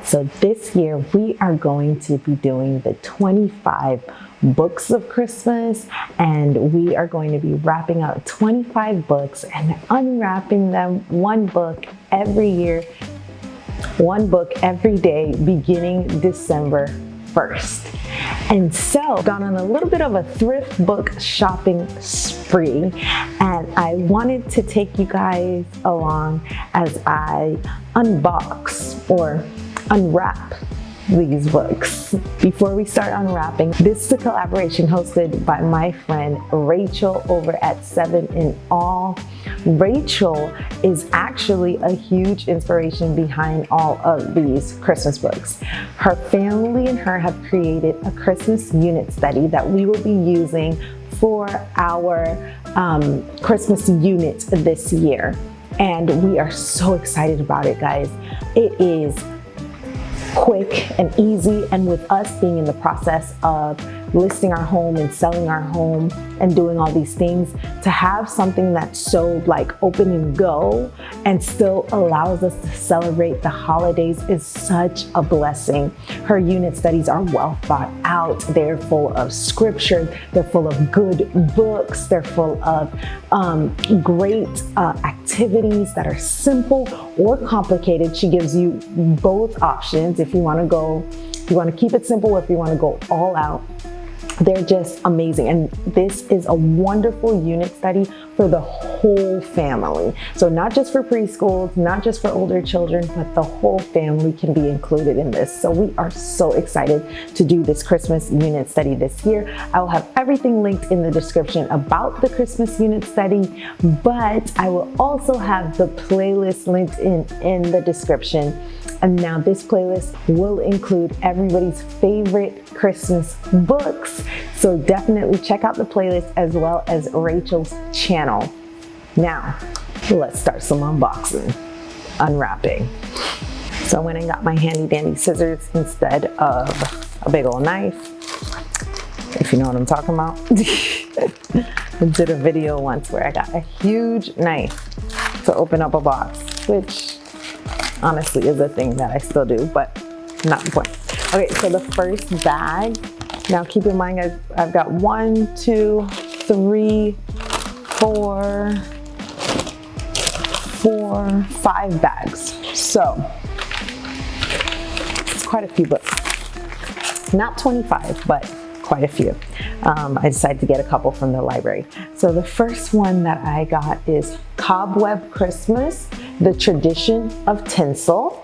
So this year we are going to be doing the 25 books of Christmas, and we are going to be wrapping out 25 books and unwrapping them one book every year, one book every day, beginning December 1st. And so I've gone on a little bit of a thrift book shopping spree, and I wanted to take you guys along as I unbox or unwrap these books. Before we start unwrapping, this is a collaboration hosted by my friend Rachel over at 7 in All. Rachel is actually a huge inspiration behind all of these Christmas books. Her family and her have created a Christmas unit study that we will be using for our Christmas unit this year. And we are so excited about it, guys. It is quick and easy, and with us being in the process of listing our home and selling our home and doing all these things, to have something that's so like open and go and still allows us to celebrate the holidays is such a blessing. Her unit studies are well thought out. They're full of scripture, they're full of good books, they're full of great activities that are simple or complicated. She gives you both options if you want to keep it simple or if you want to go all out. They're just amazing. And this is a wonderful unit study for the whole family. So not just for preschools, not just for older children, but the whole family can be included in this. So we are so excited to do this Christmas unit study this year. I will have everything linked in the description about the Christmas unit study, but I will also have the playlist linked in the description. And now this playlist will include everybody's favorite Christmas books. So definitely check out the playlist as well as Rachel's channel. Now, let's start some unboxing, unwrapping. So I went and got my handy dandy scissors instead of a big old knife, if you know what I'm talking about. I did a video once where I got a huge knife to open up a box, which honestly is a thing that I still do, but not the point. Okay, so the first bag, now keep in mind guys, I've got 1, 2, 3, 4, 5 bags. So it's quite a few books. Not 25, but quite a few. I decided to get a couple from the library. So the first one that I got is Cobweb Christmas, The Tradition of Tinsel,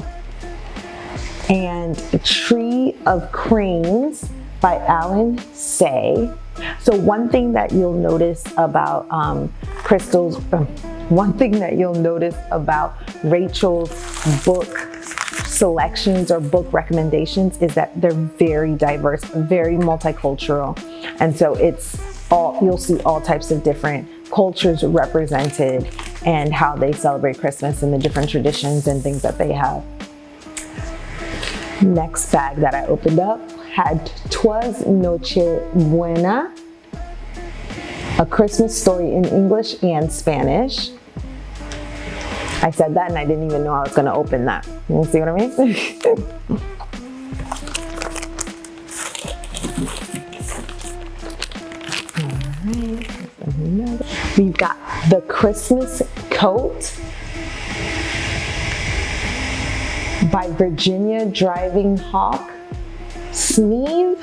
and Tree of Cranes by Alan Say. So one thing that you'll notice about Rachel's book selections or book recommendations is that they're very diverse, very multicultural. And so you'll see all types of different cultures represented and how they celebrate Christmas and the different traditions and things that they have. Next bag that I opened up had Twas Noche Buena, A Christmas Story in English and Spanish. I said that and I didn't even know I was going to open that. You see what I mean? Alright, we've got The Christmas Coat by Virginia Driving Hawk Sneeve.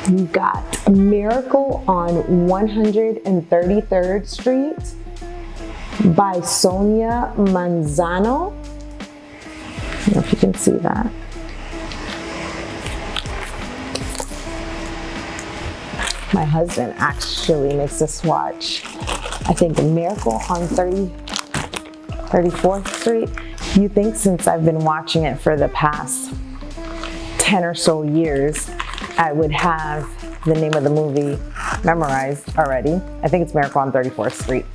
We've got Miracle on 133rd Street by Sonia Manzano. I don't know if you can see that. My husband actually makes us watch, I think, Miracle on 34th Street. You think since I've been watching it for the past 10 or so years, I would have the name of the movie memorized already. I think it's Miracle on 34th Street.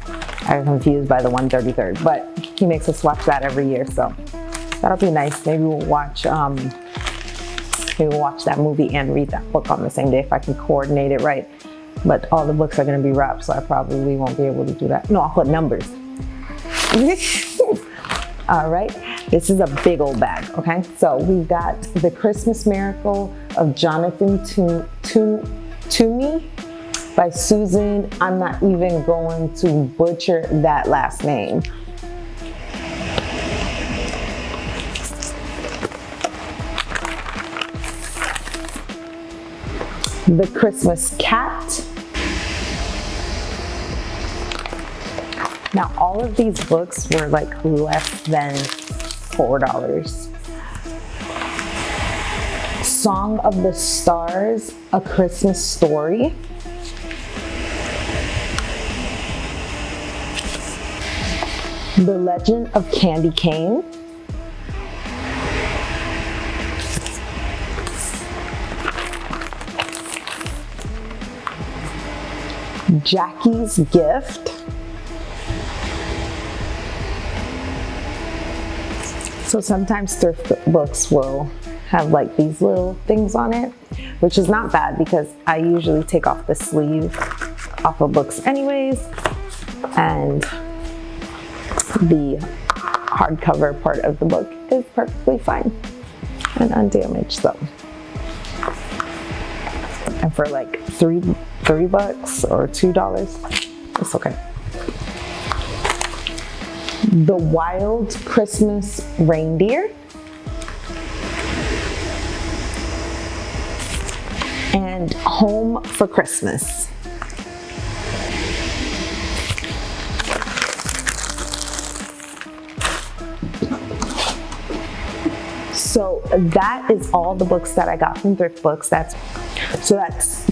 I'm confused by the 133rd, but he makes us watch that every year, so that'll be nice. Maybe we'll watch that movie and read that book on the same day if I can coordinate it right. But all the books are going to be wrapped, so I probably won't be able to do that. No, I'll put numbers. All right, this is a big old bag, okay? So we've got The Christmas Miracle of Jonathan Toomey by Susan. I'm not even going to butcher that last name. The Christmas Cat. Now, all of these books were like less than $4. Song of the Stars, A Christmas Story. The Legend of Candy Cane. Jackie's Gift. So sometimes thrift books will have like these little things on it, which is not bad because I usually take off the sleeve off of books anyways, and the hardcover part of the book is perfectly fine and undamaged though. And for like $3 or $2, it's okay. The Wild Christmas Reindeer. And Home for Christmas. So that is all the books that I got from Thrift Books. That's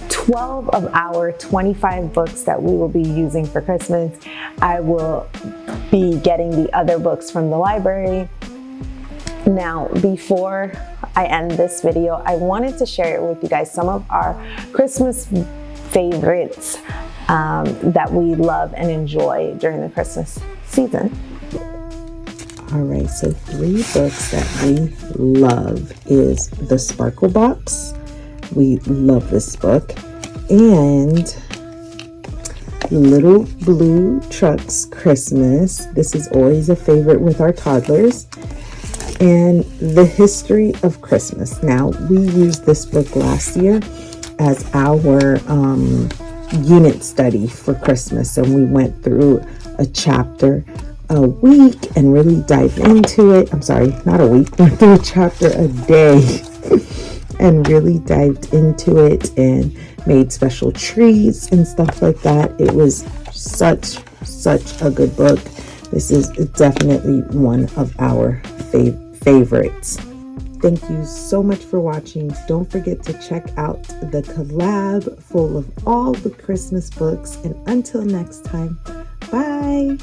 12 of our 25 books that we will be using for Christmas. I will be getting the other books from the library. Now, before I end this video, I wanted to share with you guys some of our Christmas favorites that we love and enjoy during the Christmas season. All right, so 3 books that we love is The Sparkle Box. We love this book. And Little Blue Truck's Christmas. This is always a favorite with our toddlers. And The History of Christmas. Now, we used this book last year as our unit study for Christmas. And we went through a chapter a week and really dived into it. I'm sorry, not a week, went through a chapter a day and really dived into it and made special treats and stuff like that. It was such a good book. This is definitely one of our favorites. Thank you so much for watching. Don't forget to check out the collab full of all the Christmas books. And until next time, bye.